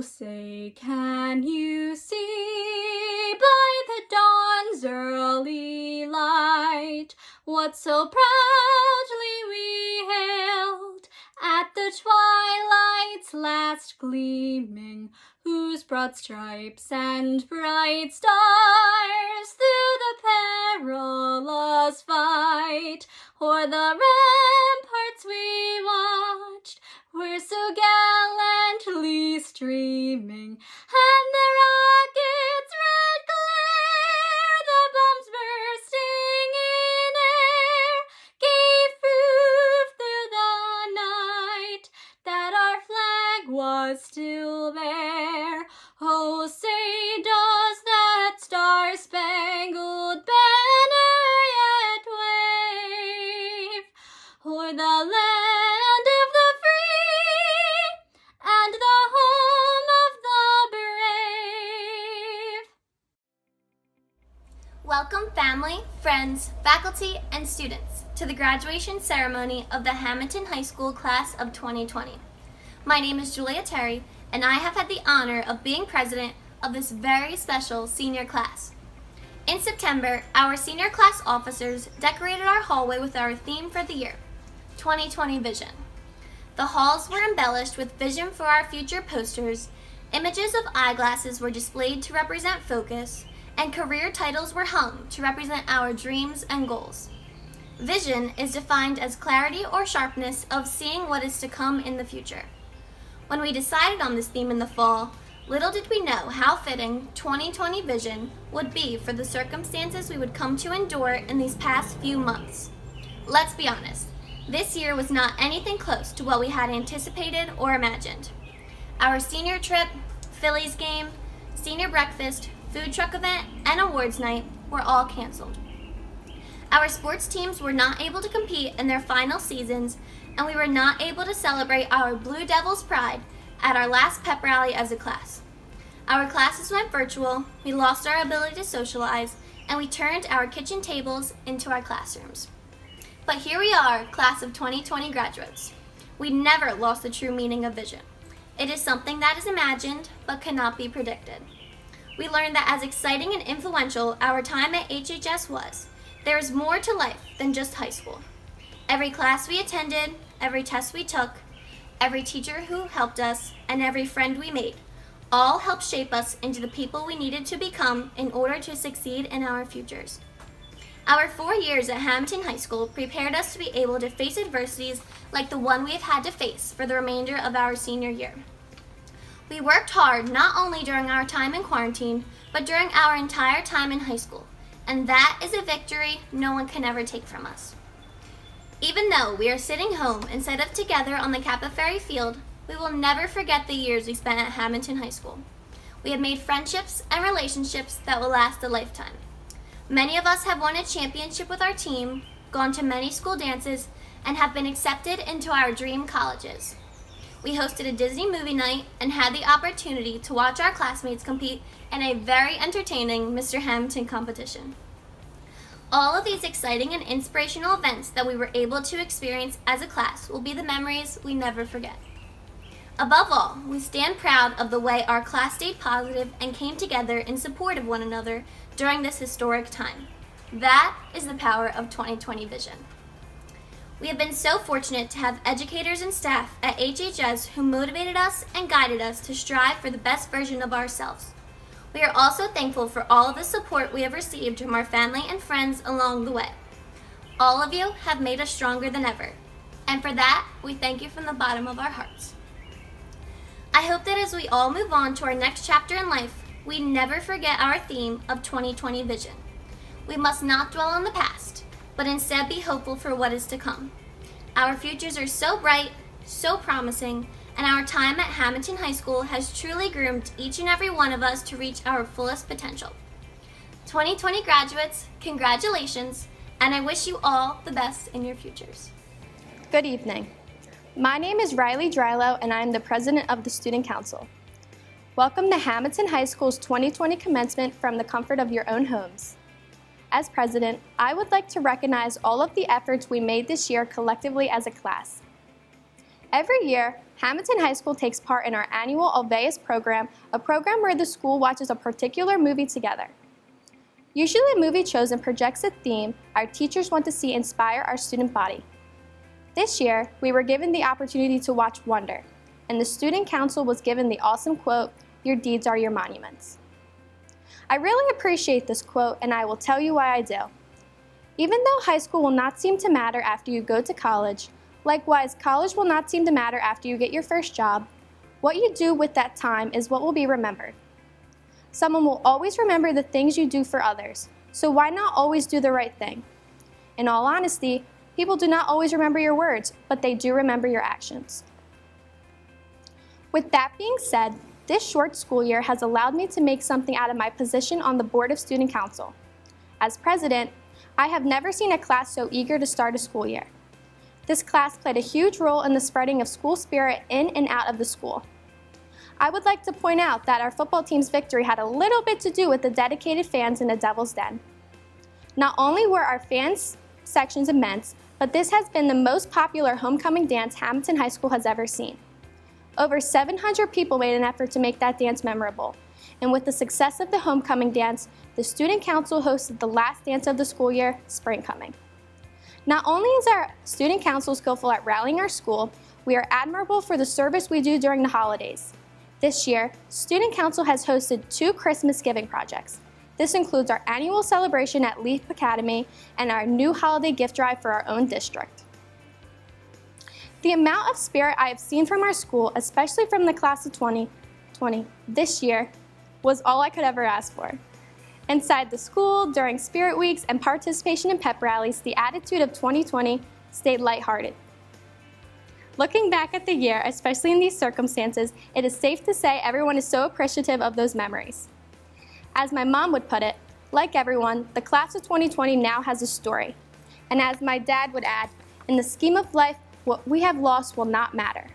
say, can you see by the dawn's early light what so proudly we hailed at the twilight's last gleaming, whose broad stripes and bright stars through the perilous fight o'er the ramparts we watched were so gallantly streaming, and the rocket's red glare, the bombs bursting in air, gave proof through the night that our flag was still there. Oh, say does that star-spangled banner yet wave o'er the land of the free and the home of the brave? Welcome family, friends, faculty, and students to the graduation ceremony of the Hammonton High School class of 2020. My name is Julia Terry, and I have had the honor of being president of this very special senior class. In September, our senior class officers decorated our hallway with our theme for the year, 2020 Vision. The halls were embellished with vision for our future posters, images of eyeglasses were displayed to represent focus, and career titles were hung to represent our dreams and goals. Vision is defined as clarity or sharpness of seeing what is to come in the future. When we decided on this theme in the fall, little did we know how fitting 2020 Vision would be for the circumstances we would come to endure in these past few months. Let's be honest, this year was not anything close to what we had anticipated or imagined. Our senior trip, Phillies game, senior breakfast, food truck event, and awards night were all canceled. Our sports teams were not able to compete in their final seasons, and we were not able to celebrate our Blue Devils pride at our last pep rally as a class. Our classes went virtual, we lost our ability to socialize, and we turned our kitchen tables into our classrooms. But here we are, class of 2020 graduates. We never lost the true meaning of vision. It is something that is imagined, but cannot be predicted. We learned that as exciting and influential our time at HHS was, there is more to life than just high school. Every class we attended, every test we took, every teacher who helped us, and every friend we made, all helped shape us into the people we needed to become in order to succeed in our futures. Our 4 years at Hammonton High School prepared us to be able to face adversities like the one we have had to face for the remainder of our senior year. We worked hard not only during our time in quarantine, but during our entire time in high school, and that is a victory no one can ever take from us. Even though we are sitting home instead of together on the Kappa Ferry field, we will never forget the years we spent at Hammonton High School. We have made friendships and relationships that will last a lifetime. Many of us have won a championship with our team, gone to many school dances, and have been accepted into our dream colleges. We hosted a Disney movie night and had the opportunity to watch our classmates compete in a very entertaining Mr. Hammonton competition. All of these exciting and inspirational events that we were able to experience as a class will be the memories we never forget. Above all, we stand proud of the way our class stayed positive and came together in support of one another during this historic time. That is the power of 2020 Vision. We have been so fortunate to have educators and staff at HHS who motivated us and guided us to strive for the best version of ourselves. We are also thankful for all of the support we have received from our family and friends along the way. All of you have made us stronger than ever, and for that, we thank you from the bottom of our hearts. I hope that as we all move on to our next chapter in life, we never forget our theme of 2020 Vision. We must not dwell on the past, but instead be hopeful for what is to come. Our futures are so bright, so promising, and our time at Hammonton High School has truly groomed each and every one of us to reach our fullest potential. 2020 graduates, congratulations, and I wish you all the best in your futures. Good evening. My name is Riley Drylow, and I am the president of the Student Council. Welcome to Hammonton High School's 2020 commencement from the comfort of your own homes. As president, I would like to recognize all of the efforts we made this year collectively as a class. Every year, Hammonton High School takes part in our annual Alveus program, a program where the school watches a particular movie together. Usually a movie chosen projects a theme our teachers want to see inspire our student body. This year, we were given the opportunity to watch Wonder, and the student council was given the awesome quote, "Your deeds are your monuments." I really appreciate this quote, and I will tell you why I do. Even though high school will not seem to matter after you go to college, likewise, college will not seem to matter after you get your first job, what you do with that time is what will be remembered. Someone will always remember the things you do for others, so why not always do the right thing? In all honesty, people do not always remember your words, but they do remember your actions. With that being said, this short school year has allowed me to make something out of my position on the Board of Student Council. As president, I have never seen a class so eager to start a school year. This class played a huge role in the spreading of school spirit in and out of the school. I would like to point out that our football team's victory had a little bit to do with the dedicated fans in the Devil's Den. Not only were our fans sections immense, but this has been the most popular homecoming dance Hammonton High School has ever seen. Over 700 people made an effort to make that dance memorable, and with the success of the homecoming dance, the Student Council hosted the last dance of the school year, Spring Coming. Not only is our Student Council skillful at rallying our school, we are admirable for the service we do during the holidays. This year, Student Council has hosted 2 Christmas giving projects. This includes our annual celebration at Leap Academy and our new holiday gift drive for our own district. The amount of spirit I have seen from our school, especially from the class of 2020 this year, was all I could ever ask for. Inside the school, during spirit weeks and participation in pep rallies, the attitude of 2020 stayed lighthearted. Looking back at the year, especially in these circumstances, it is safe to say everyone is so appreciative of those memories. As my mom would put it, like everyone, the class of 2020 now has a story. And as my dad would add, in the scheme of life, what we have lost will not matter.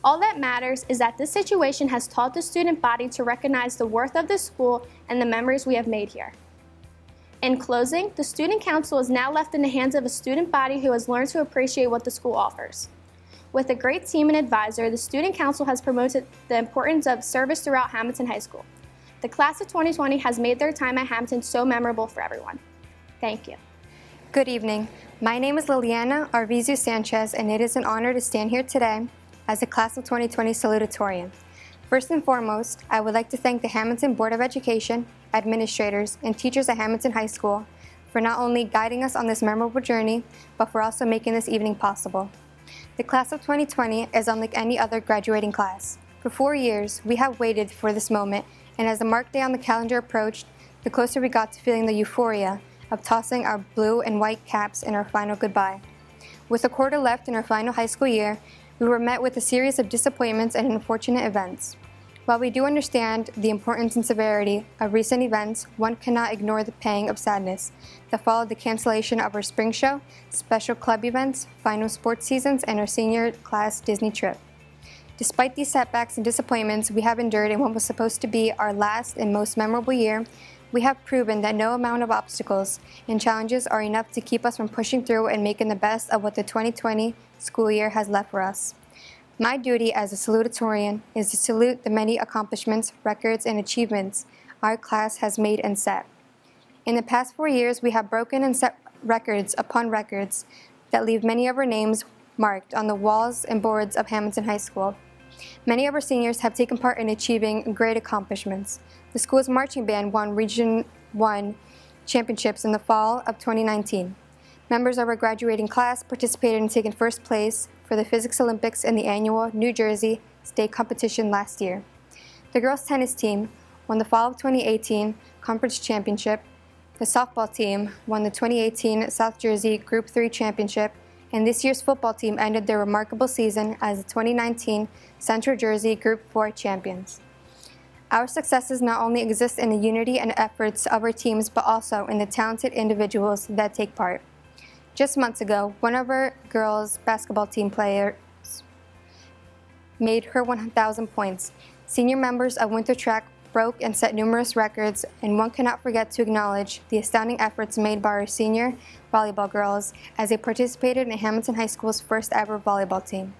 All that matters is that this situation has taught the student body to recognize the worth of this school and the memories we have made here. In closing, the Student Council is now left in the hands of a student body who has learned to appreciate what the school offers. With a great team and advisor, the Student Council has promoted the importance of service throughout Hammonton High School. The class of 2020 has made their time at Hammonton so memorable for everyone. Thank you. Good evening. My name is Liliana Arvizu Sanchez, and it is an honor to stand here today as the Class of 2020 salutatorian. First and foremost, I would like to thank the Hammonton Board of Education, administrators, and teachers at Hammonton High School for not only guiding us on this memorable journey, but for also making this evening possible. The Class of 2020 is unlike any other graduating class. For 4 years, we have waited for this moment, and as the marked day on the calendar approached, the closer we got to feeling the euphoria of tossing our blue and white caps in our final goodbye. With a quarter left in our final high school year, we were met with a series of disappointments and unfortunate events. While we do understand the importance and severity of recent events, one cannot ignore the pang of sadness that followed the cancellation of our spring show, special club events, final sports seasons, and our senior class Disney trip. Despite these setbacks and disappointments we have endured in what was supposed to be our last and most memorable year, we have proven that no amount of obstacles and challenges are enough to keep us from pushing through and making the best of what the 2020 school year has left for us. My duty as a salutatorian is to salute the many accomplishments, records, and achievements our class has made and set. In the past 4 years, we have broken and set records upon records that leave many of our names marked on the walls and boards of Hammonton High School. Many of our seniors have taken part in achieving great accomplishments. The school's marching band won Region 1 championships in the fall of 2019. Members of our graduating class participated in taking first place for the Physics Olympics in the annual New Jersey state competition last year. The girls' tennis team won the fall of 2018 conference championship. The softball team won the 2018 South Jersey Group 3 championship, and this year's football team ended their remarkable season as the 2019 Central Jersey Group 4 champions. Our successes not only exist in the unity and efforts of our teams, but also in the talented individuals that take part. Just months ago, one of our girls' basketball team players made her 1,000 points. Senior members of Winter Track broke and set numerous records, and one cannot forget to acknowledge the astounding efforts made by our senior volleyball girls as they participated in Hammonton High School's first ever volleyball team.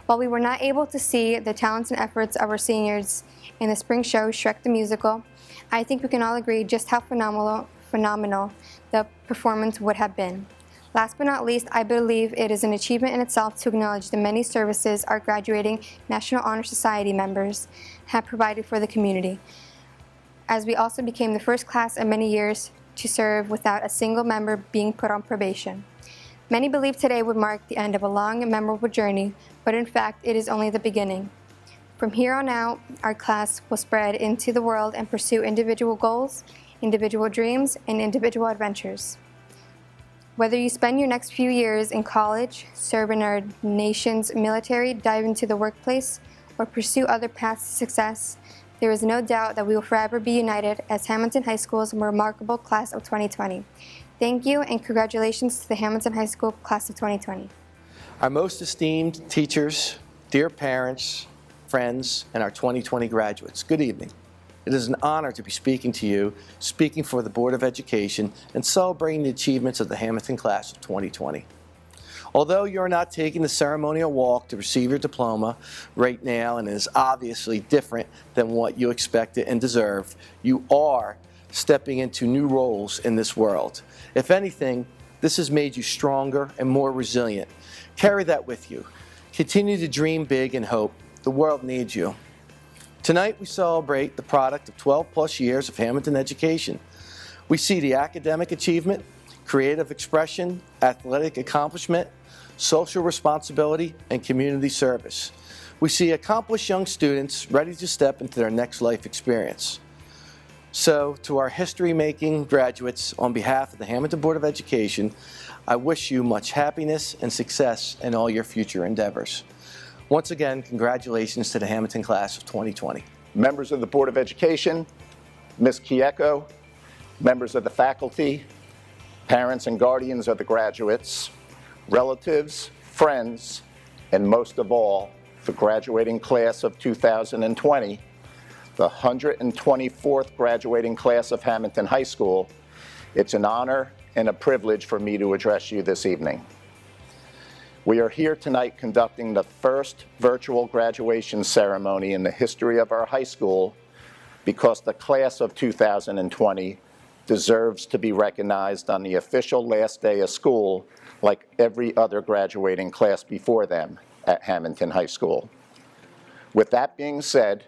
While we were not able to see the talents and efforts of our seniors in the spring show, Shrek the Musical, I think we can all agree just how phenomenal the performance would have been. Last but not least, I believe it is an achievement in itself to acknowledge the many services our graduating National Honor Society members have provided for the community, as we also became the first class in many years to serve without a single member being put on probation. Many believe today would mark the end of a long and memorable journey, but in fact, it is only the beginning. From here on out, our class will spread into the world and pursue individual goals, individual dreams, and individual adventures. Whether you spend your next few years in college, serve in our nation's military, dive into the workplace, or pursue other paths to success, there is no doubt that we will forever be united as Hammonton High School's remarkable class of 2020. Thank you, and congratulations to the Hammonton High School class of 2020. Our most esteemed teachers, dear parents, friends, and our 2020 graduates, good evening. It is an honor to be speaking to you, speaking for the Board of Education, and celebrating the achievements of the Hammonton class of 2020. Although you're not taking the ceremonial walk to receive your diploma right now, and it is obviously different than what you expected and deserve, you are stepping into new roles in this world. If anything, this has made you stronger and more resilient. Carry that with you. Continue to dream big and hope. The world needs you. Tonight we celebrate the product of 12 plus years of Hammonton education. We see the academic achievement, creative expression, athletic accomplishment, social responsibility, and community service. We see accomplished young students ready to step into their next life experience. So, to our history-making graduates, on behalf of the Hammonton Board of Education, I wish you much happiness and success in all your future endeavors. Once again, congratulations to the Hammonton class of 2020. Members of the Board of Education, Ms. Kieko, members of the faculty, parents and guardians of the graduates, relatives, friends, and most of all, the graduating class of 2020, the 124th graduating class of Hammonton High School, it's an honor and a privilege for me to address you this evening. We are here tonight conducting the first virtual graduation ceremony in the history of our high school because the class of 2020 deserves to be recognized on the official last day of school like every other graduating class before them at Hammonton High School. With that being said,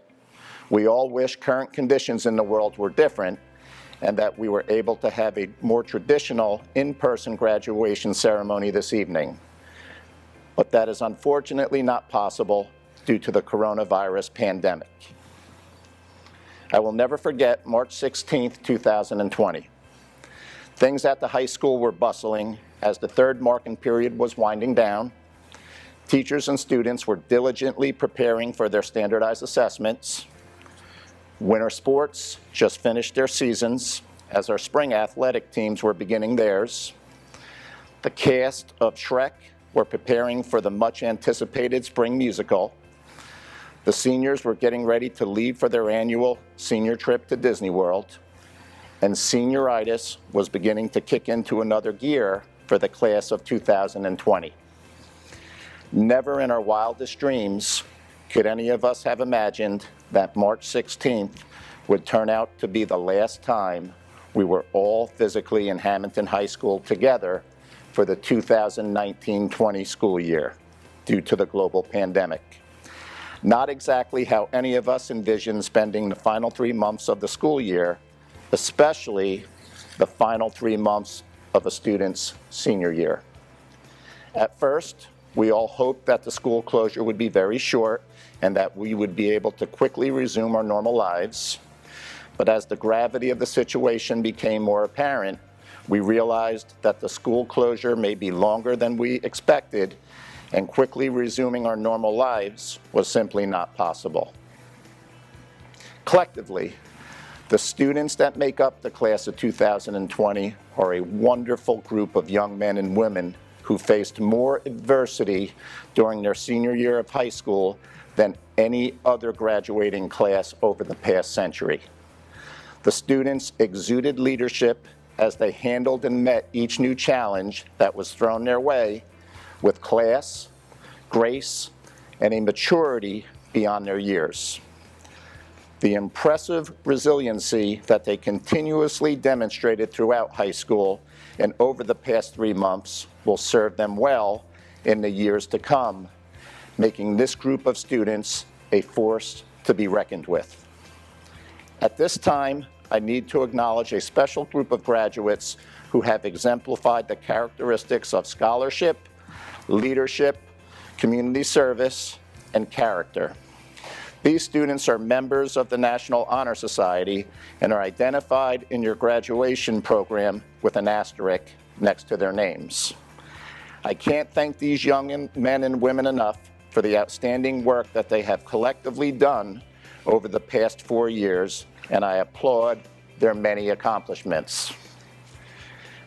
we all wish current conditions in the world were different and that we were able to have a more traditional in-person graduation ceremony this evening. But that is unfortunately not possible due to the coronavirus pandemic. I will never forget March 16th, 2020. Things at the high school were bustling as the third marking period was winding down. Teachers and students were diligently preparing for their standardized assessments. Winter sports just finished their seasons as our spring athletic teams were beginning theirs. The cast of Shrek were preparing for the much anticipated spring musical. The seniors were getting ready to leave for their annual senior trip to Disney World. And senioritis was beginning to kick into another gear for the class of 2020. Never in our wildest dreams could any of us have imagined that March 16th would turn out to be the last time we were all physically in Hammonton High School together for the 2019-20 school year due to the global pandemic. Not exactly how any of us envisioned spending the final 3 months of the school year, especially the final 3 months of a student's senior year. At first, we all hoped that the school closure would be very short and that we would be able to quickly resume our normal lives. But as the gravity of the situation became more apparent, we realized that the school closure may be longer than we expected, and quickly resuming our normal lives was simply not possible. Collectively, the students that make up the class of 2020 are a wonderful group of young men and women who faced more adversity during their senior year of high school than any other graduating class over the past century. The students exuded leadership as they handled and met each new challenge that was thrown their way with class, grace, and a maturity beyond their years. The impressive resiliency that they continuously demonstrated throughout high school and over the past 3 months will serve them well in the years to come, making this group of students a force to be reckoned with. At this time, I need to acknowledge a special group of graduates who have exemplified the characteristics of scholarship, leadership, community service, and character. These students are members of the National Honor Society and are identified in your graduation program with an asterisk next to their names. I can't thank these young men and women enough for the outstanding work that they have collectively done over the past 4 years, and I applaud their many accomplishments.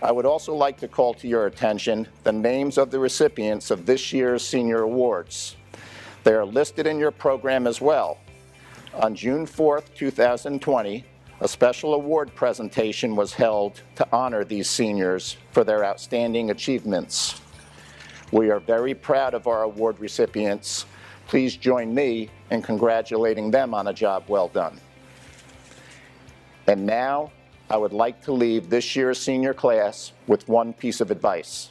I would also like to call to your attention the names of the recipients of this year's senior awards. They are listed in your program as well. On June 4th, 2020, a special award presentation was held to honor these seniors for their outstanding achievements. We are very proud of our award recipients. Please join me in congratulating them on a job well done. And now, I would like to leave this year's senior class with one piece of advice.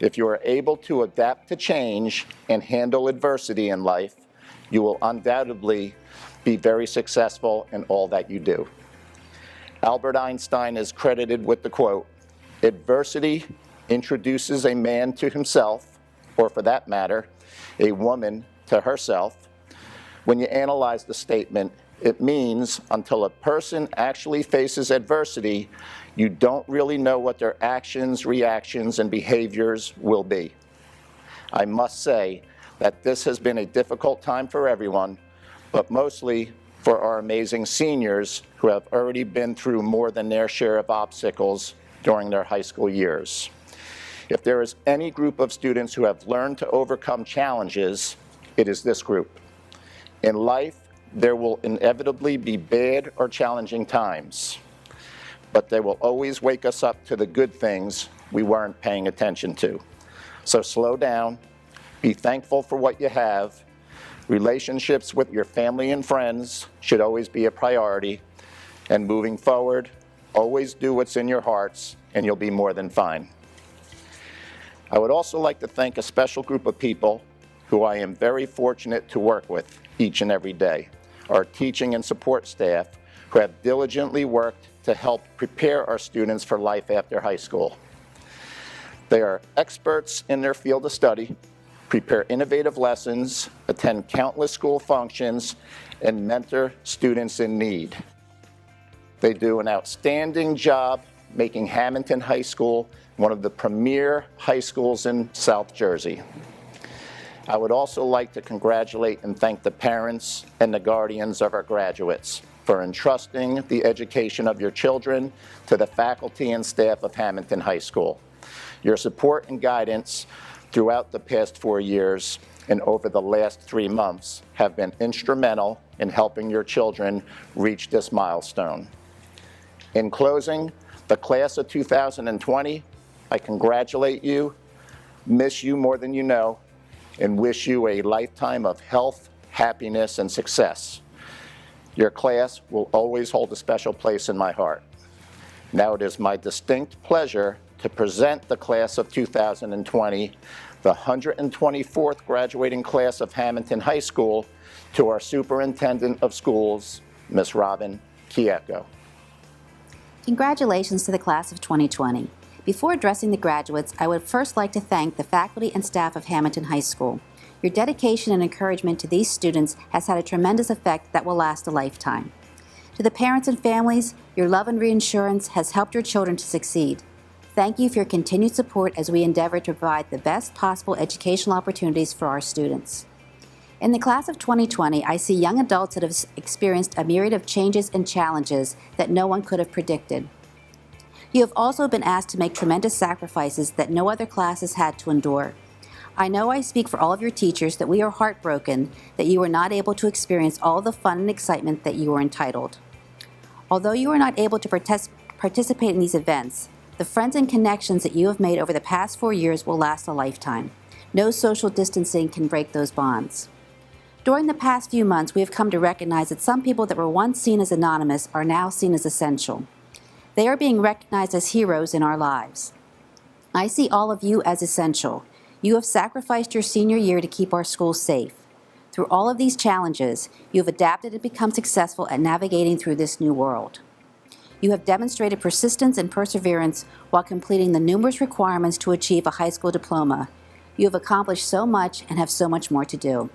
If you are able to adapt to change and handle adversity in life, you will undoubtedly be very successful in all that you do. Albert Einstein is credited with the quote, "Adversity introduces a man to himself, or for that matter, a woman to herself." When you analyze the statement, it means until a person actually faces adversity, you don't really know what their actions, reactions, and behaviors will be. I must say that this has been a difficult time for everyone, but mostly for our amazing seniors who have already been through more than their share of obstacles during their high school years. If there is any group of students who have learned to overcome challenges, it is this group. In life, there will inevitably be bad or challenging times, but they will always wake us up to the good things we weren't paying attention to. So slow down, be thankful for what you have. Relationships with your family and friends should always be a priority. And moving forward, always do what's in your hearts and you'll be more than fine. I would also like to thank a special group of people who I am very fortunate to work with each and every day. Our teaching and support staff who have diligently worked to help prepare our students for life after high school. They are experts in their field of study, prepare innovative lessons, attend countless school functions, and mentor students in need. They do an outstanding job making Hammonton High School one of the premier high schools in South Jersey. I would also like to congratulate and thank the parents and the guardians of our graduates for entrusting the education of your children to the faculty and staff of Hammonton High School. Your support and guidance throughout the past 4 years and over the last 3 months have been instrumental in helping your children reach this milestone. In closing, the class of 2020, I congratulate you, miss you more than you know, and wish you a lifetime of health, happiness, and success. Your class will always hold a special place in my heart. Now it is my distinct pleasure to present the class of 2020, the 124th graduating class of Hammonton High School, to our Superintendent of Schools, Ms. Robin Kieko. Congratulations to the class of 2020. Before addressing the graduates, I would first like to thank the faculty and staff of Hammonton High School. Your dedication and encouragement to these students has had a tremendous effect that will last a lifetime. To the parents and families, your love and reassurance has helped your children to succeed. Thank you for your continued support as we endeavor to provide the best possible educational opportunities for our students. In the class of 2020, I see young adults that have experienced a myriad of changes and challenges that no one could have predicted. You have also been asked to make tremendous sacrifices that no other class has had to endure. I know I speak for all of your teachers that we are heartbroken that you were not able to experience all the fun and excitement that you were entitled. Although you were not able to participate in these events, the friends and connections that you have made over the past 4 years will last a lifetime. No social distancing can break those bonds. During the past few months, we have come to recognize that some people that were once seen as anonymous are now seen as essential. They are being recognized as heroes in our lives. I see all of you as essential. You have sacrificed your senior year to keep our schools safe. Through all of these challenges, you have adapted and become successful at navigating through this new world. You have demonstrated persistence and perseverance while completing the numerous requirements to achieve a high school diploma. You have accomplished so much and have so much more to do.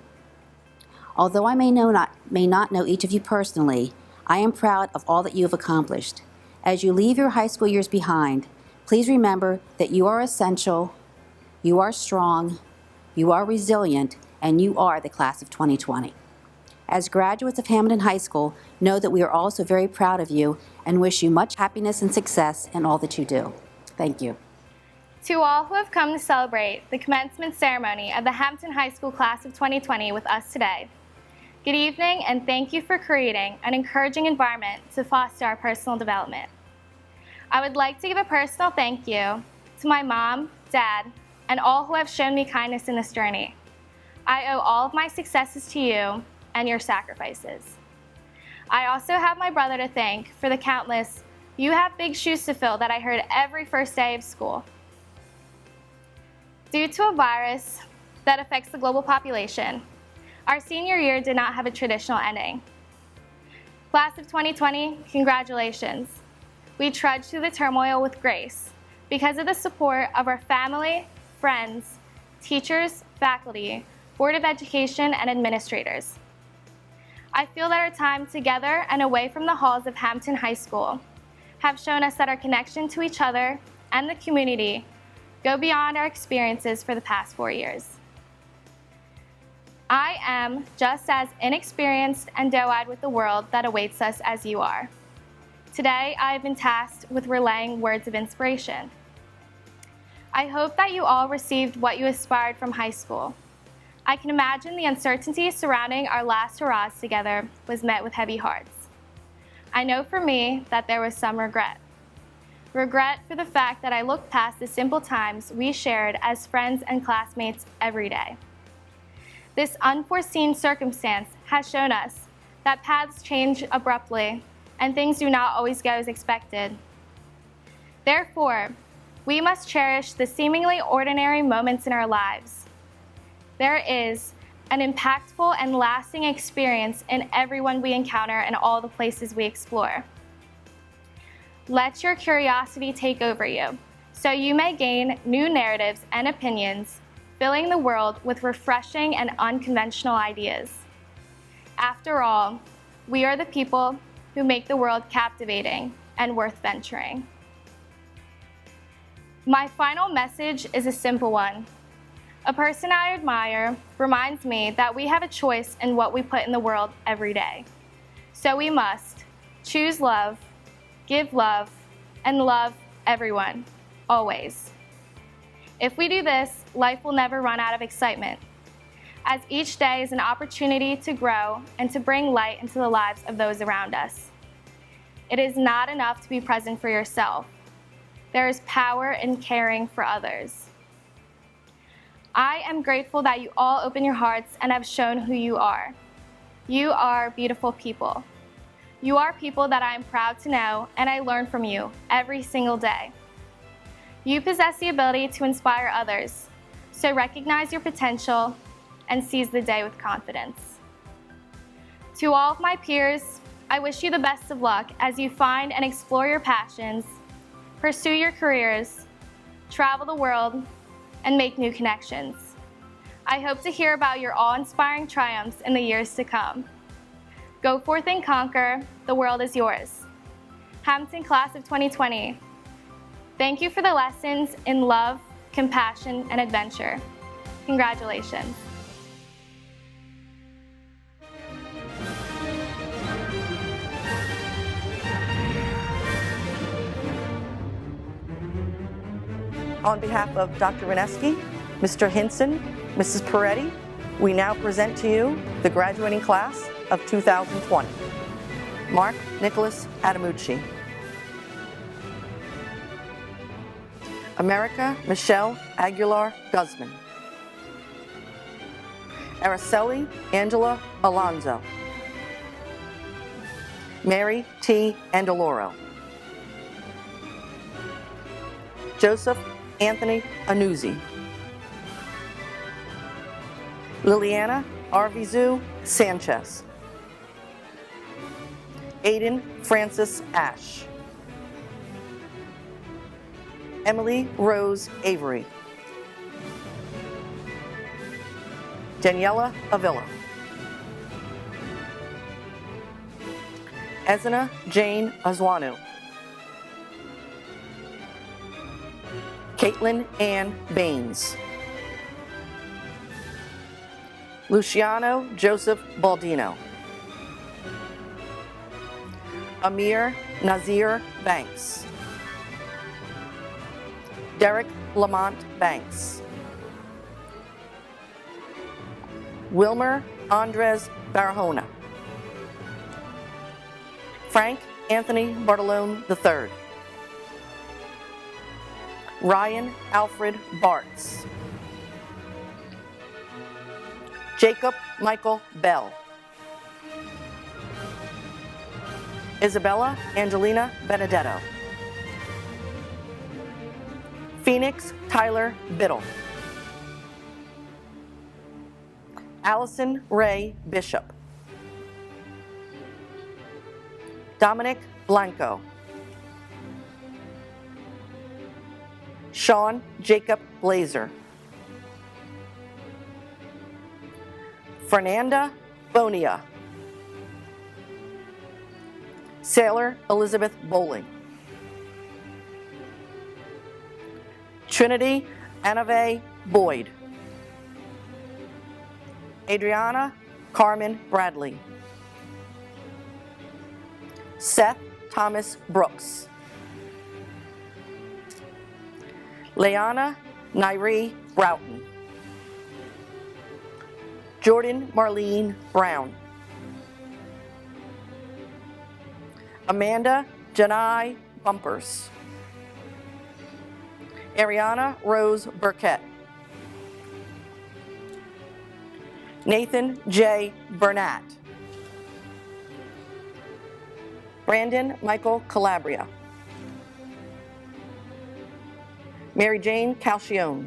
Although I may not know each of you personally, I am proud of all that you have accomplished. As you leave your high school years behind, please remember that you are essential, you are strong, you are resilient, and you are the class of 2020. As graduates of Hammonton High School, know that we are also very proud of you and wish you much happiness and success in all that you do. Thank you. To all who have come to celebrate the commencement ceremony of the Hammonton High School class of 2020 with us today, good evening and thank you for creating an encouraging environment to foster our personal development. I would like to give a personal thank you to my mom, dad, and all who have shown me kindness in this journey. I owe all of my successes to you and your sacrifices. I also have my brother to thank for the countless "you have big shoes to fill" that I heard every first day of school. Due to a virus that affects the global population, our senior year did not have a traditional ending. Class of 2020, congratulations. We trudged through the turmoil with grace because of the support of our family, friends, teachers, faculty, Board of Education, and administrators. I feel that our time together and away from the halls of Hammonton High School have shown us that our connection to each other and the community go beyond our experiences for the past 4 years. I am just as inexperienced and doe-eyed with the world that awaits us as you are. Today, I have been tasked with relaying words of inspiration. I hope that you all received what you aspired from high school. I can imagine the uncertainty surrounding our last hurrahs together was met with heavy hearts. I know for me that there was some regret. Regret for the fact that I looked past the simple times we shared as friends and classmates every day. This unforeseen circumstance has shown us that paths change abruptly and things do not always go as expected. Therefore, we must cherish the seemingly ordinary moments in our lives. There is an impactful and lasting experience in everyone we encounter and all the places we explore. Let your curiosity take over you, so you may gain new narratives and opinions, filling the world with refreshing and unconventional ideas. After all, we are the people who make the world captivating and worth venturing. My final message is a simple one. A person I admire reminds me that we have a choice in what we put in the world every day. So we must choose love, give love, and love everyone, always. If we do this, life will never run out of excitement, as each day is an opportunity to grow and to bring light into the lives of those around us. It is not enough to be present for yourself. There is power in caring for others. I am grateful that you all open your hearts and have shown who you are. You are beautiful people. You are people that I am proud to know, and I learn from you every single day. You possess the ability to inspire others, so recognize your potential and seize the day with confidence. To all of my peers, I wish you the best of luck as you find and explore your passions, pursue your careers, travel the world, and make new connections. I hope to hear about your awe-inspiring triumphs in the years to come. Go forth and conquer, the world is yours. Hammonton Class of 2020, thank you for the lessons in love, compassion, and adventure. Congratulations. On behalf of Dr. Reneski, Mr. Hinson, Mrs. Peretti, we now present to you the graduating class of 2020. Mark Nicholas Adamucci. America Michelle Aguilar Guzman. Araceli Angela Alonzo. Mary T. Andaloro. Joseph Anthony Anuzzi. Liliana Arvizu Sanchez. Aiden Francis Ash. Emily Rose Avery. Daniela Avila. Ezina Jane Azwanu. Caitlin Ann Baines. Luciano Joseph Baldino. Amir Nazir Banks. Derek Lamont Banks. Wilmer Andres Barahona. Frank Anthony Bartolone III. Ryan Alfred Bartz. Jacob Michael Bell. Isabella Angelina Benedetto. Phoenix Tyler Biddle. Allison Ray Bishop. Dominic Blanco. Sean Jacob Blazer. Fernanda Bonia. Sailor Elizabeth Bowling. Trinity Anave Boyd. Adriana Carmen Bradley. Seth Thomas Brooks. Leanna Nairi Broughton. Jordan Marlene Brown. Amanda Janai Bumpers. Ariana Rose Burkett. Nathan J. Burnett. Brandon Michael Calabria. Mary Jane Calcione.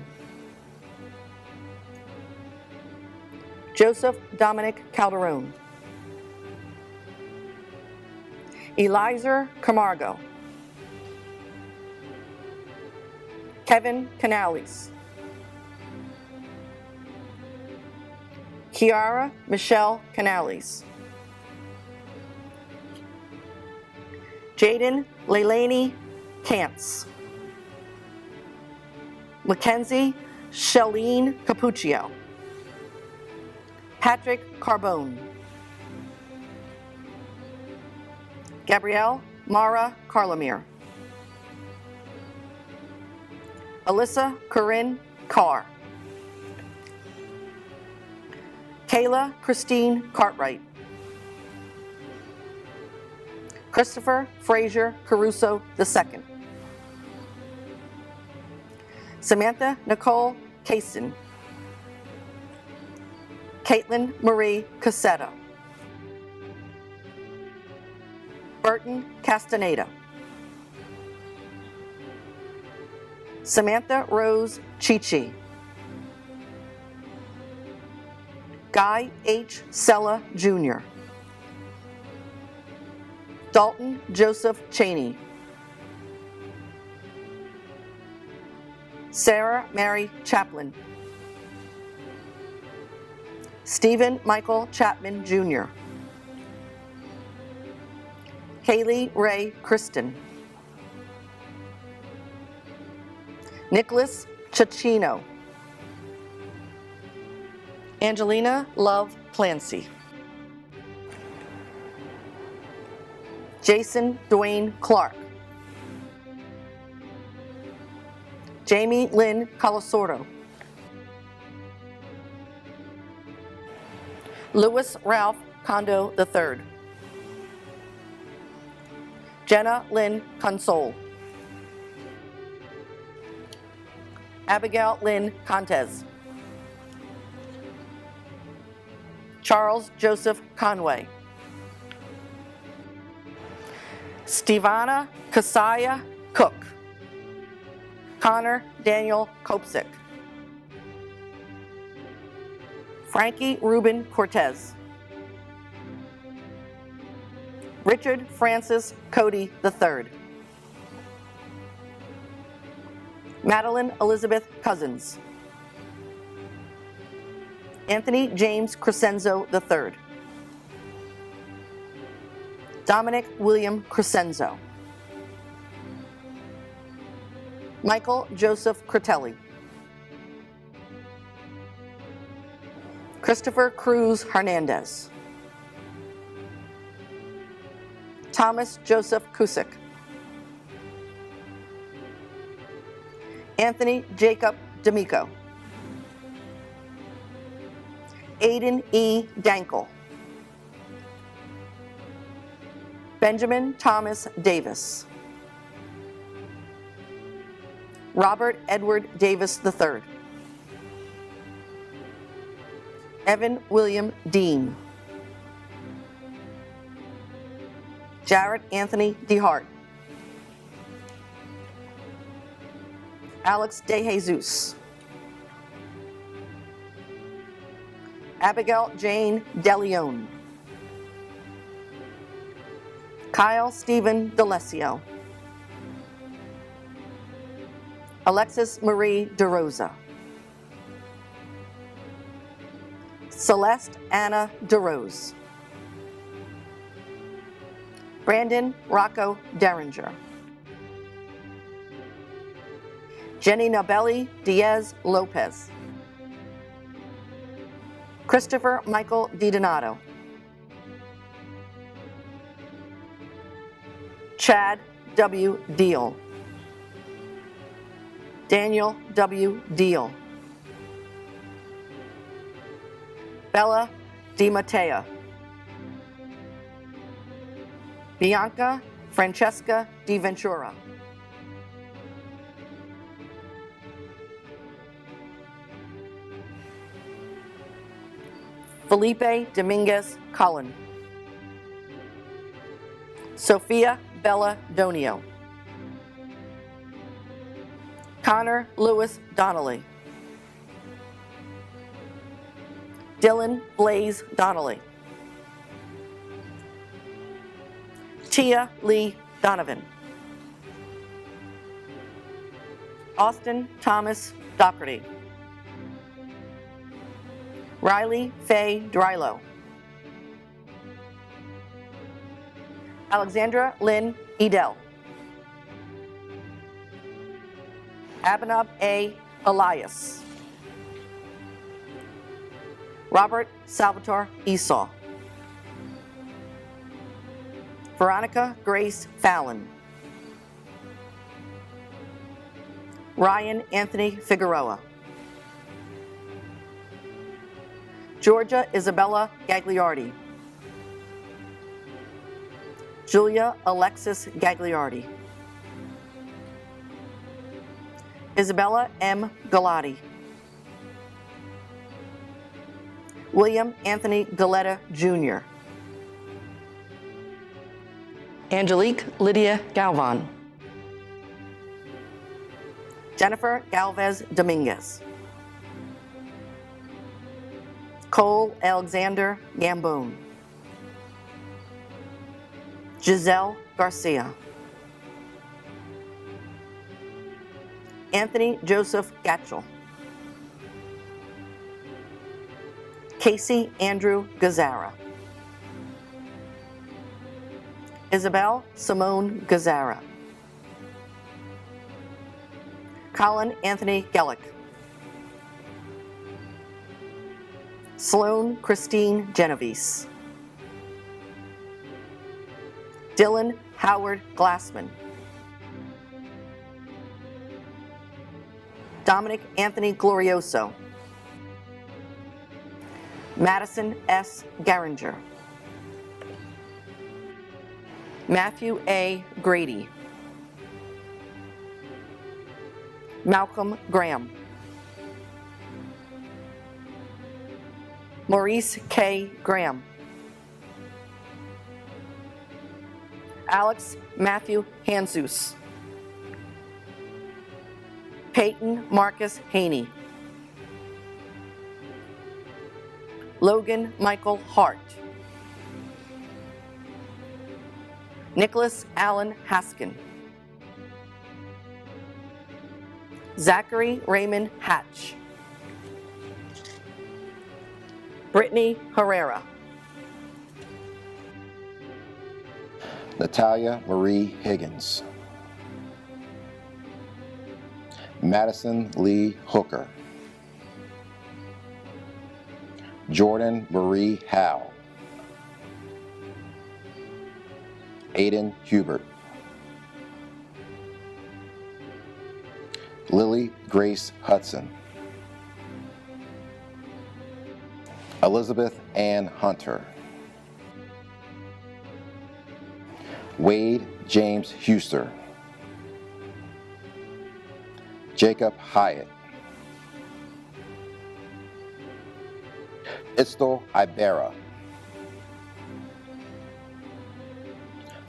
Joseph Dominic Calderon. Elizer Camargo. Kevin Canales. Kiara Michelle Canales. Jaden Leilani Kantz. Mackenzie Shelleen Capuccio. Patrick Carbone. Gabrielle Mara Carlamere. Alyssa Corinne Carr. Kayla Christine Cartwright. Christopher Frazier Caruso II. Samantha Nicole Kaysen. Caitlin Marie Casetta. Burton Castaneda. Samantha Rose Chichi. Guy H. Sella Jr. Dalton Joseph Cheney. Sarah Mary Chaplin. Stephen Michael Chapman Jr. Haley Ray Kristen. Nicholas Cicchino. Angelina Love Clancy. Jason Dwayne Clark. Jamie Lynn Colasordo. Louis Ralph Condo III. Jenna Lynn Console. Abigail Lynn Contes. Charles Joseph Conway. Stevana Kasaya Cook. Connor Daniel Kopsik. Frankie Ruben Cortez. Richard Francis Cody III. Madeline Elizabeth Cousins. Anthony James Crescenzo III. Dominic William Crescenzo. Michael Joseph Critelli. Christopher Cruz Hernandez. Thomas Joseph Cusick. Anthony Jacob D'Amico. Aiden E. Dankel. Benjamin Thomas Davis. Robert Edward Davis III. Evan William Dean. Jared Anthony DeHart. Alex De Jesus. Abigail Jane DeLeon. Kyle Stephen DeLesio. Alexis Marie DeRosa. Celeste Anna DeRose. Brandon Rocco Derringer. Jenny Nabelli Diaz Lopez. Christopher Michael DiDonato. Chad W. Deal. Daniel W. Deal. Bella Di Matteo. Bianca Francesca Di Ventura. Felipe Dominguez Cullen. Sophia Bella Donio. Connor Lewis Donnelly. Dylan Blaze Donnelly. Tia Lee Donovan. Austin Thomas Doherty. Riley Faye Drylo. Alexandra Lynn Edel. Abinab A. Elias. Robert Salvatore Esau. Veronica Grace Fallon. Ryan Anthony Figueroa. Georgia Isabella Gagliardi. Julia Alexis Gagliardi. Isabella M. Galati. William Anthony Galetta Jr. Angelique Lydia Galvan. Jennifer Galvez Dominguez. Cole Alexander Gambone. Giselle Garcia. Anthony Joseph Gatchell. Casey Andrew Gazzara. Isabel Simone Gazzara. Colin Anthony Gellick. Sloan Christine Genovese. Dylan Howard Glassman. Dominic Anthony Glorioso. Madison S. Garinger. Matthew A. Grady. Malcolm Graham. Maurice K. Graham. Alex Matthew Hansus. Peyton Marcus Haney. Logan Michael Hart. Nicholas Allen Haskin. Zachary Raymond Hatch. Brittany Herrera. Natalia Marie Higgins. Madison Lee Hooker. Jordan Marie Howe. Aiden Hubert. Lily Grace Hudson. Elizabeth Ann Hunter. Wade James Huster. Jacob Hyatt. Istel Ibera.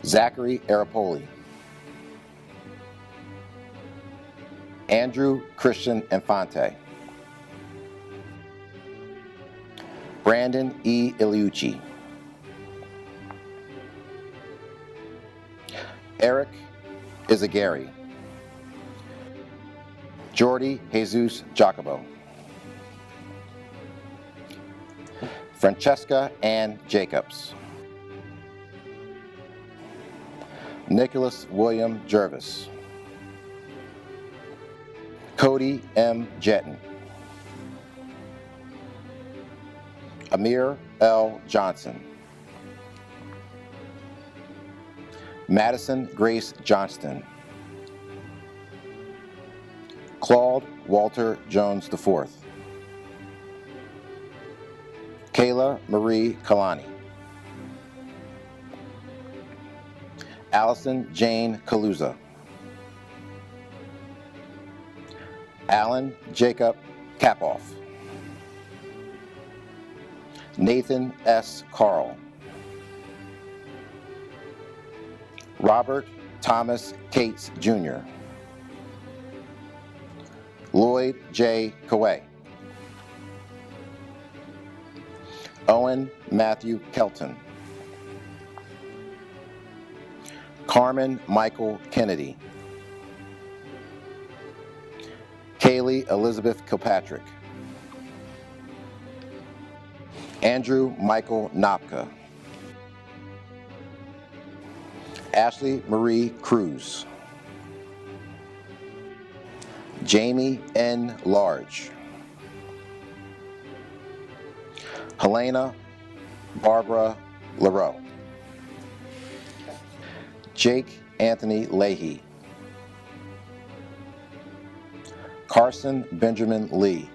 Zachary Arapoli. Andrew Christian Infante. Brandon E. Iliucci. Eric Izagari. Jordy Jesus Jacobo. Francesca Ann Jacobs. Nicholas William Jervis. Cody M. Jetton. Amir L. Johnson. Madison Grace Johnston. Claude Walter Jones IV. Kayla Marie Kalani. Allison Jane Kaluza. Alan Jacob Kapoff. Nathan S. Carl. Robert Thomas Cates Jr. Lloyd J. Kaway. Owen Matthew Kelton. Carmen Michael Kennedy. Kaylee Elizabeth Kilpatrick. Andrew Michael Nopka. Ashley Marie Cruz. Jamie N. Large. Helena Barbara LaRoe. Jake Anthony Leahy. Carson Benjamin Lee.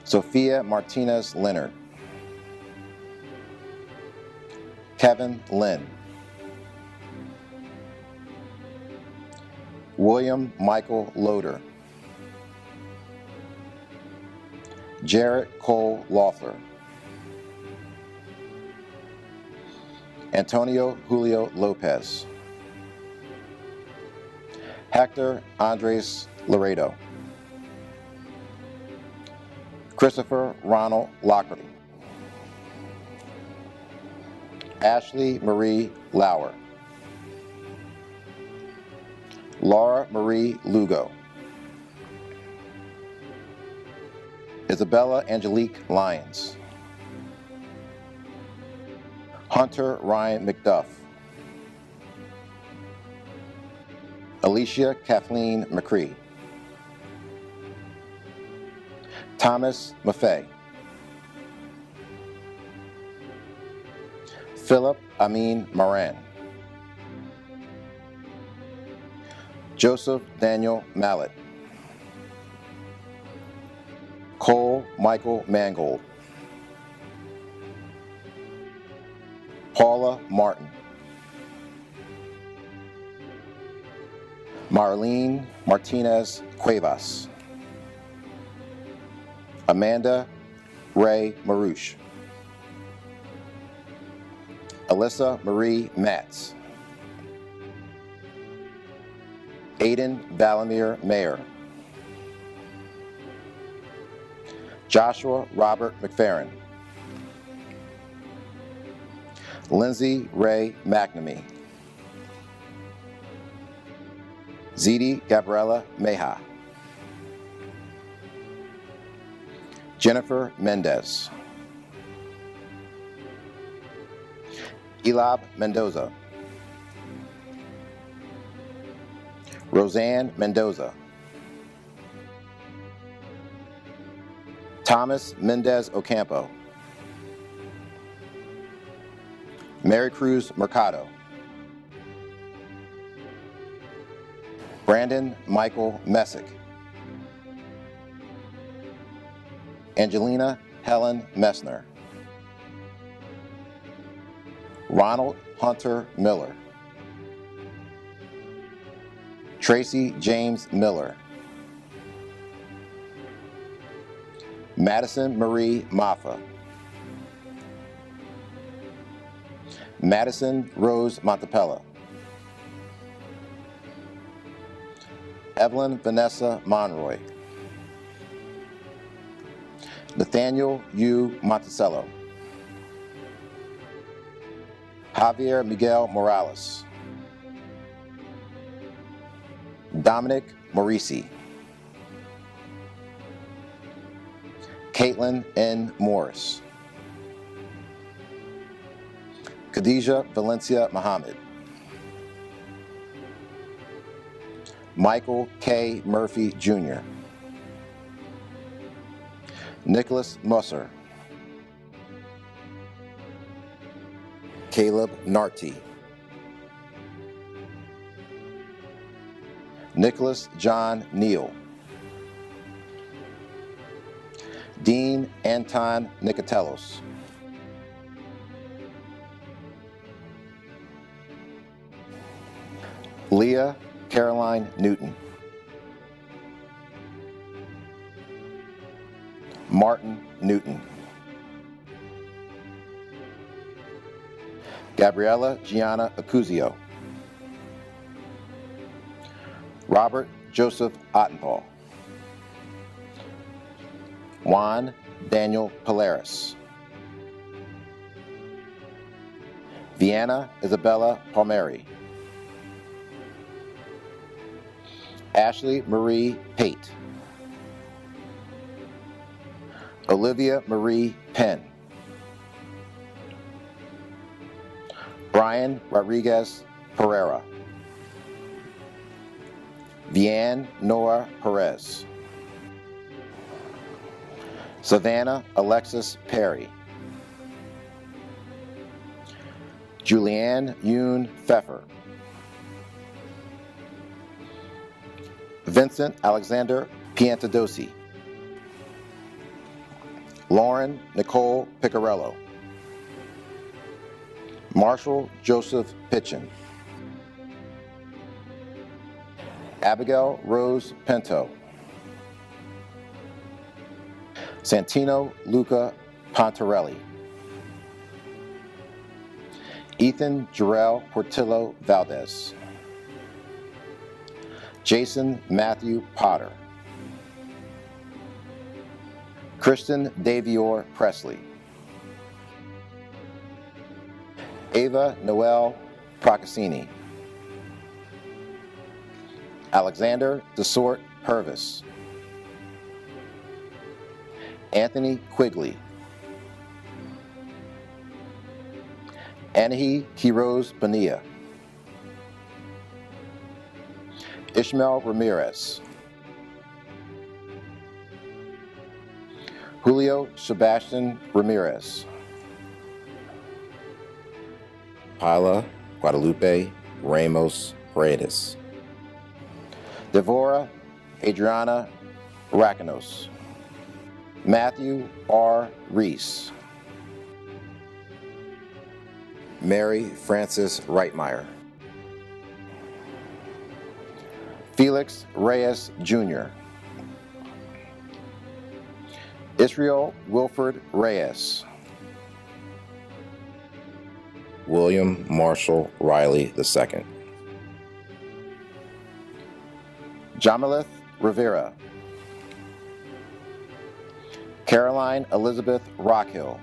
Sophia Martinez Leonard. Kevin Lynn. William Michael Loader. Jarrett Cole Loeffler. Antonio Julio Lopez. Hector Andres Laredo. Christopher Ronald Lockerty. Ashley Marie Lauer. Laura Marie Lugo. Isabella Angelique Lyons. Hunter Ryan McDuff. Alicia Kathleen McCree. Thomas Maffei. Philip Amin Moran. Joseph Daniel Mallet. Cole Michael Mangold. Paula Martin. Marlene Martinez Cuevas. Amanda Ray Marouche, Alyssa Marie Matz, Aiden Valamir Mayer, Joshua Robert McFerrin, Lindsay Ray McNamee, Ziti Gabriela Meja, Jennifer Mendez, Elab Mendoza, Roseanne Mendoza, Thomas Mendez Ocampo, Mary Cruz Mercado, Brandon Michael Messick, Angelina Helen Messner, Ronald Hunter Miller, Tracy James Miller, Madison Marie Maffa, Madison Rose Montepella, Evelyn Vanessa Monroy, Nathaniel U. Monticello, Javier Miguel Morales, Dominic Morisi, Caitlin N. Morris, Khadijah Valencia Muhammad, Michael K. Murphy Jr., Nicholas Musser, Caleb Narty, Nicholas John Neal, Dean Anton Nicatelos, Leah Caroline Newton, Martin Newton, Gabriella Gianna Acuzio, Robert Joseph Ottenpaul, Juan Daniel Polaris, Vienna Isabella Palmieri, Ashley Marie Pate, Olivia Marie Penn, Brian Rodriguez Pereira, Vianne Noah Perez, Savannah Alexis Perry, Julianne Yoon Pfeffer, Vincent Alexander Piantadosi, Lauren Nicole Picarello, Marshall Joseph Pitchen, Abigail Rose Pinto, Santino Luca Pontarelli, Ethan Jarrell Portillo Valdez, Jason Matthew Potter, Kristen Davior Presley, Ava Noel Procaccini, Alexander DeSort Purvis, Anthony Quigley, Anahi Quiroz Bonilla, Ishmael Ramirez, Julio Sebastian Ramirez, Paula Guadalupe Ramos Paredes, Devora Adriana Racanos, Matthew R. Reese, Mary Frances Reitmeyer, Felix Reyes Jr., Israel Wilford Reyes. William Marshall Riley II. Jamalith Rivera. Caroline Elizabeth Rockhill.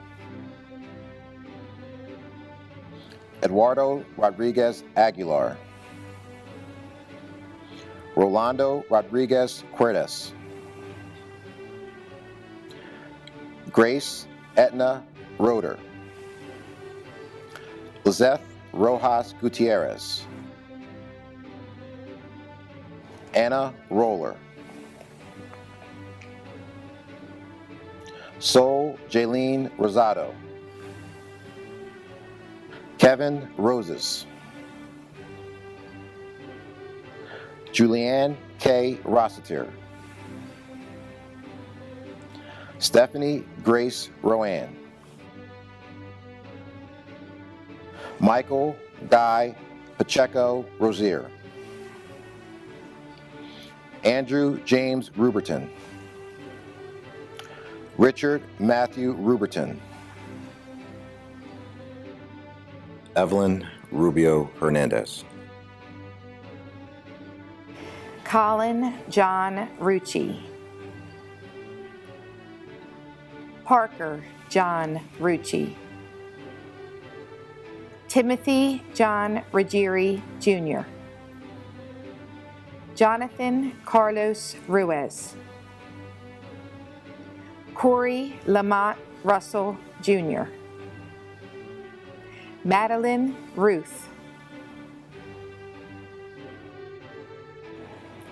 Eduardo Rodriguez Aguilar. Rolando Rodriguez Cuerdas. Grace Etna Roeder. Lizeth Rojas Gutierrez. Anna Roller. Sol Jaylene Rosado. Kevin Roses. Julianne K. Rossiter. Stephanie Grace Rowan. Michael Guy Pacheco Rozier. Andrew James Ruberton. Richard Matthew Ruberton. Evelyn Rubio Hernandez. Colin John Rucci. Parker John Rucci. Timothy John Ruggieri Jr. Jonathan Carlos Ruiz. Corey Lamont Russell Jr. Madeline Ruth.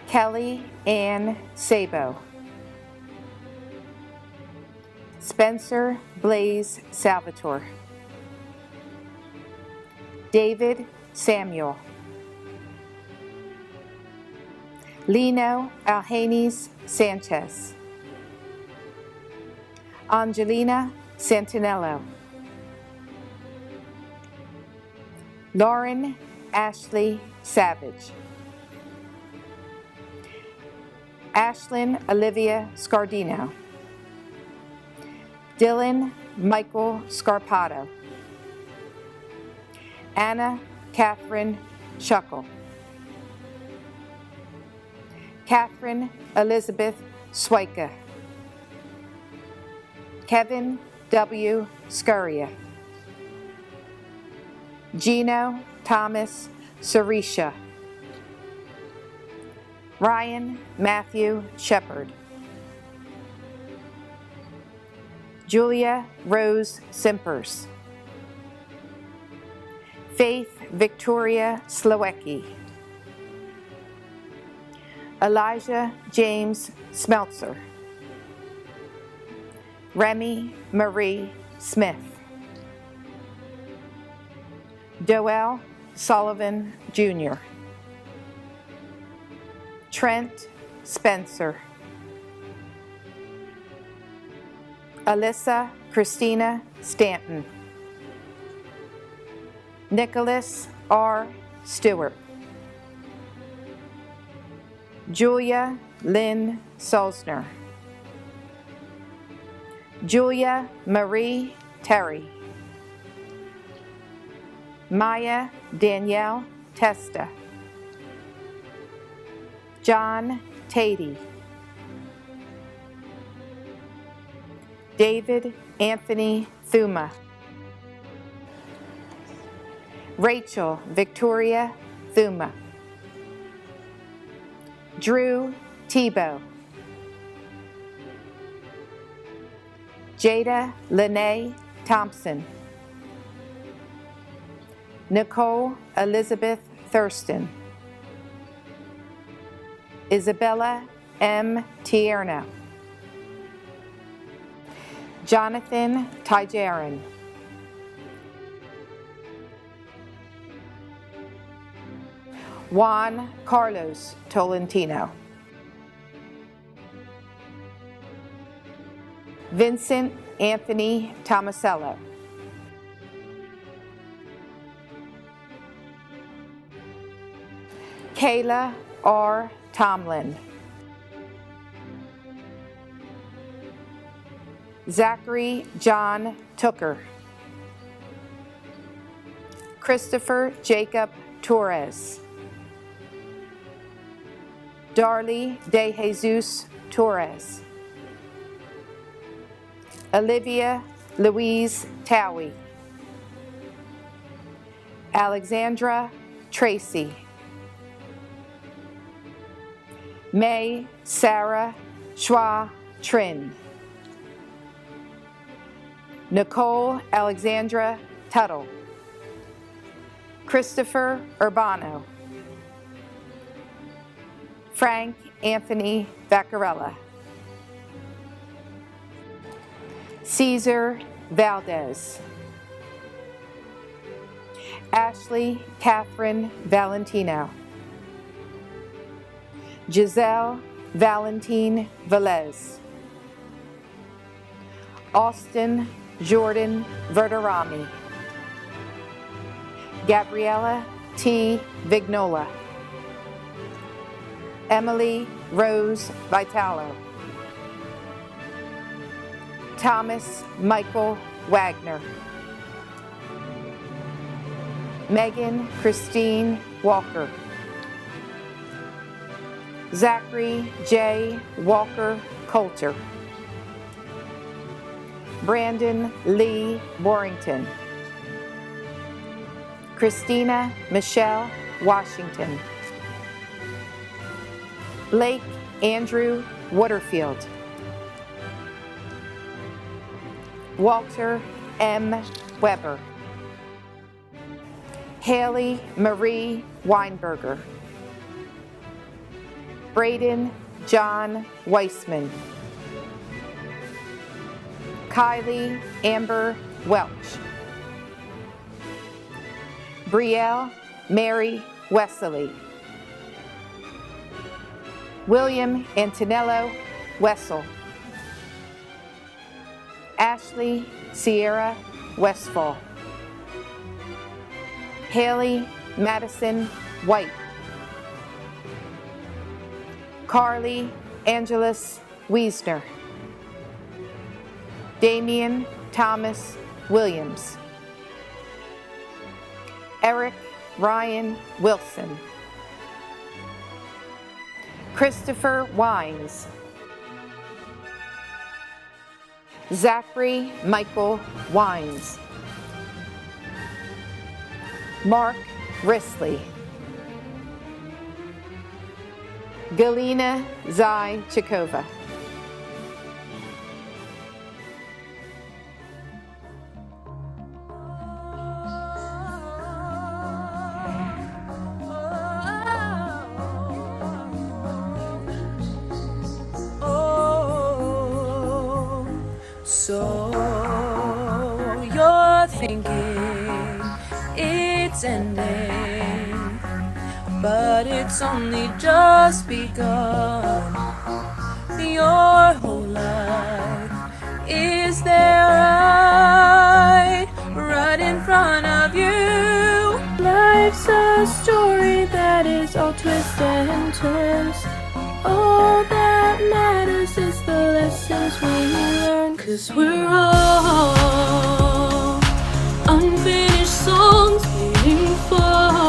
Kelly Ann Sabo. Spencer Blaze Salvatore. David Samuel. Lino Alhanes Sanchez. Angelina Santinello. Lauren Ashley Savage. Ashlyn Olivia Scardino. Dylan Michael Scarpato. Anna Catherine Shuckle. Catherine Elizabeth Swyka. Kevin W. Scurria. Gino Thomas Sarisha. Ryan Matthew Shepard. Julia Rose Simpers. Faith Victoria Slowecki. Elijah James Smeltzer. Remy Marie Smith. Joel Sullivan Jr. Trent Spencer. Alyssa Christina Stanton. Nicholas R. Stewart. Julia Lynn Sulzner. Julia Marie Terry. Maya Danielle Testa. John Tatey. David Anthony Thuma. Rachel Victoria Thuma. Drew Tebow. Jada Lene Thompson. Nicole Elizabeth Thurston. Isabella M. Tierno. Jonathan Tijarin. Juan Carlos Tolentino. Vincent Anthony Tomasello. Kayla R. Tomlin. Zachary John Tooker, Christopher Jacob Torres, Darly De Jesus Torres, Olivia Louise Towie, Alexandra Tracy, May Sarah Schwa Trin, Nicole Alexandra Tuttle, Christopher Urbano, Frank Anthony Vaccarella, Caesar Valdez, Ashley Catherine Valentino, Giselle Valentine Velez, Austin Jordan Verderami, Gabriella T. Vignola, Emily Rose Vitalo, Thomas Michael Wagner, Megan Christine Walker, Zachary J. Walker Coulter, Brandon Lee Warrington, Christina Michelle Washington, Blake Andrew Waterfield, Walter M. Weber, Haley Marie Weinberger, Braden John Weissman, Kylie Amber Welch, Brielle Mary Wesley, William Antonello Wessel, Ashley Sierra Westfall, Haley Madison White, Carly Angelus Wiesner, Damian Thomas Williams, Eric Ryan Wilson, Christopher Wines, Zachary Michael Wines, Mark Risley, Galina Zai Chikova. So you're thinking it's ending, but it's only just begun. Your whole life is there right in front of you. Life's a story that is all twists and turns. All that matters is the lessons we learn. 'Cause we're all unfinished songs waiting for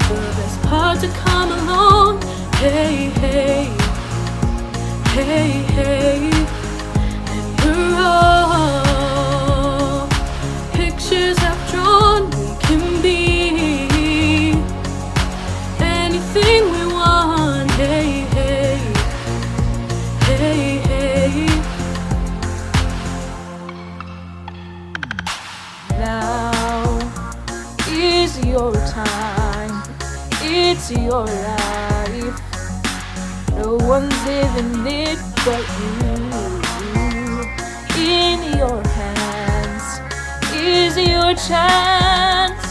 the best part to come along. Hey, hey, hey, hey. And we're all pictures I've drawn. We can be anything we want. Hey, hey, hey, hey. Now is your time, it's your life. No one's living it but you. In your hands is your chance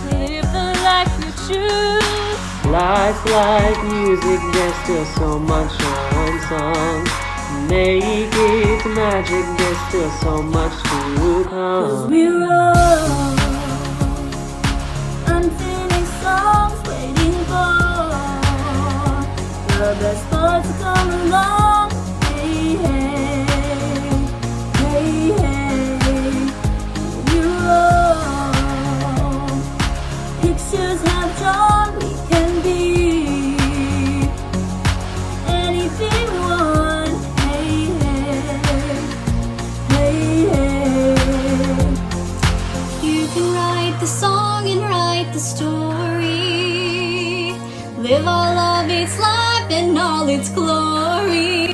to live the life you choose. Life like music, there's still so much unsung. Make it magic, there's still so much to come. 'Cause we're all unfinished songs waiting for the best part to come along. Hey, hey. all we can be. Anything we want, hey, hey, hey, hey. You can write the song and write the story. Live all of its life and all its glory.